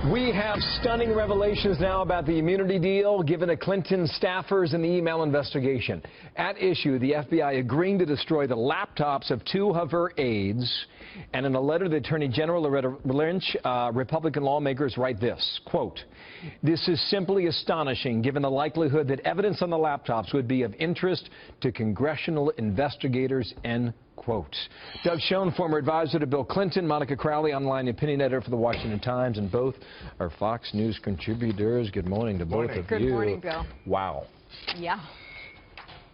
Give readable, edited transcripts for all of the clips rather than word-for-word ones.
We have stunning revelations now about the immunity deal given to Clinton staffers in the email investigation. At issue, the FBI agreeing to destroy the laptops of two of her aides. And in a letter to the Attorney General, Loretta Lynch, Republican lawmakers write this, quote, "This is simply astonishing given the likelihood that evidence on the laptops would be of interest to congressional investigators," end quote. Doug Schoen, former advisor to Bill Clinton, Monica Crowley, online opinion editor for the Washington Times, and both are Fox News contributors. Good morning to both of you. Good morning, Bill. Wow. Yeah.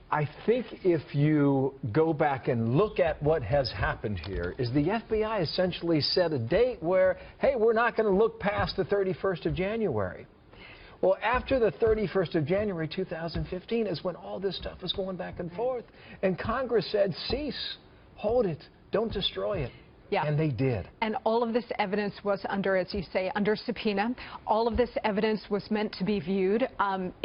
I think if you go back and look at what has happened here, is the FBI essentially set a date where, hey, we're not going to look past the 31st of January. Well, after the 31st of January 2015 is when all this stuff was going back and forth. And Congress said, cease, hold it, don't destroy it. Yeah. And they did. And all of this evidence was under, as you say, under subpoena. All of this evidence was meant to be viewed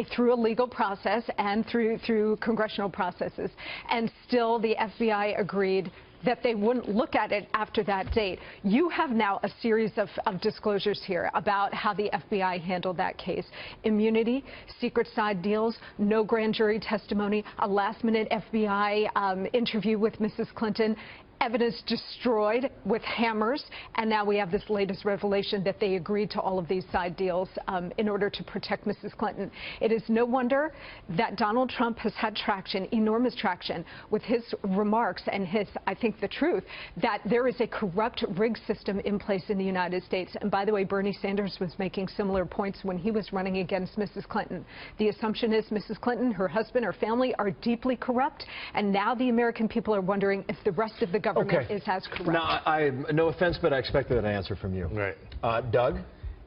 through a legal process and through congressional processes. And still the FBI agreed that they wouldn't look at it after that date. You have now a series of disclosures here about how the FBI handled that case. Immunity, secret side deals, no grand jury testimony, a last-minute FBI interview with Mrs. Clinton, evidence destroyed with hammers, and now we have this latest revelation that they agreed to all of these side deals in order to protect Mrs. Clinton. It is no wonder that Donald Trump has had traction, enormous traction, with his remarks and his, I think, the truth, that there is a corrupt rig system in place in the United States. And by the way, Bernie Sanders was making similar points when he was running against Mrs. Clinton. The assumption is Mrs. Clinton, her husband, her family are deeply corrupt, and now the American people are wondering if the rest of the government is as corrupt. Now, no offense, but I expected an answer from you. Right. Doug?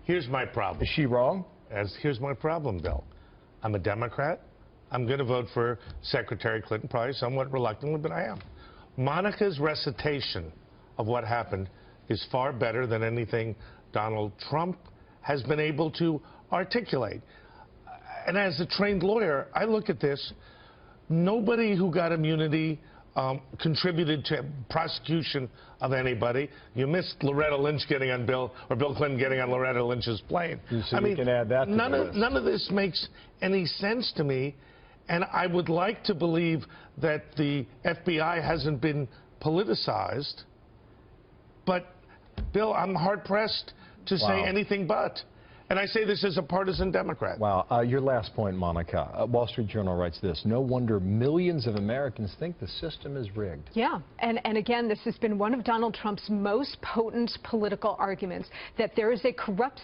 Here's my problem. Is she wrong? Here's my problem, Bill. I'm a Democrat. I'm going to vote for Secretary Clinton, probably somewhat reluctantly, but I am. Monica's recitation of what happened is far better than anything Donald Trump has been able to articulate. And as a trained lawyer, I look at this. Nobody who got immunity contributed to prosecution of anybody. You missed Loretta Lynch getting on Bill Clinton getting on Loretta Lynch's plane. So I mean, can add that to none of this makes any sense to me, and I would like to believe that the FBI hasn't been politicized, but Bill, I'm hard-pressed to say anything but. And I say this as a partisan Democrat. Wow. Your last point, Monica. Wall Street Journal writes this. No wonder millions of Americans think the system is rigged. Yeah. And again, this has been one of Donald Trump's most potent political arguments, that there is a corrupt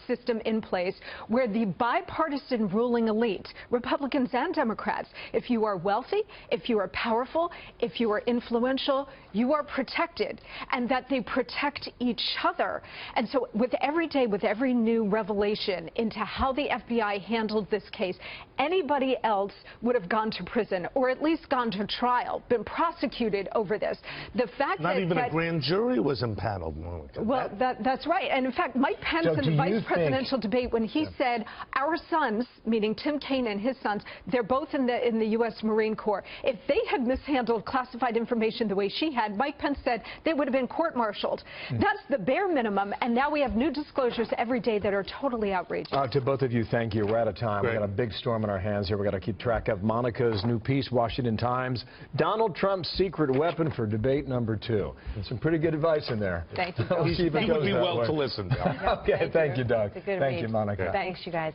system in place where the bipartisan ruling elite, Republicans and Democrats, if you are wealthy, if you are powerful, if you are influential, you are protected, and that they protect each other. And so with every day, with every new revelation into how the FBI handled this case, anybody else would have gone to prison or at least gone to trial, been prosecuted over this. The fact Not even a grand jury was impaneled, Monica. Well, that's right. And in fact, Mike Pence in the vice presidential debate, when he said, our sons, meaning Tim Kaine and his sons, they're both in the U.S. Marine Corps. If they had mishandled classified information the way she had, Mike Pence said they would have been court-martialed. That's the bare minimum, and now we have new disclosures every day that are totally outrageous. To both of you, thank you. We're out of time. We've got a big storm in our hands here. We've got to keep track of. Monica's new piece, Washington Times, Donald Trump's secret weapon for debate number 2. Some pretty good advice in there. Thank you. He would be well to listen to. Okay, thank you, Doug. It's a good Thank read. you, Monica. Thanks, you guys.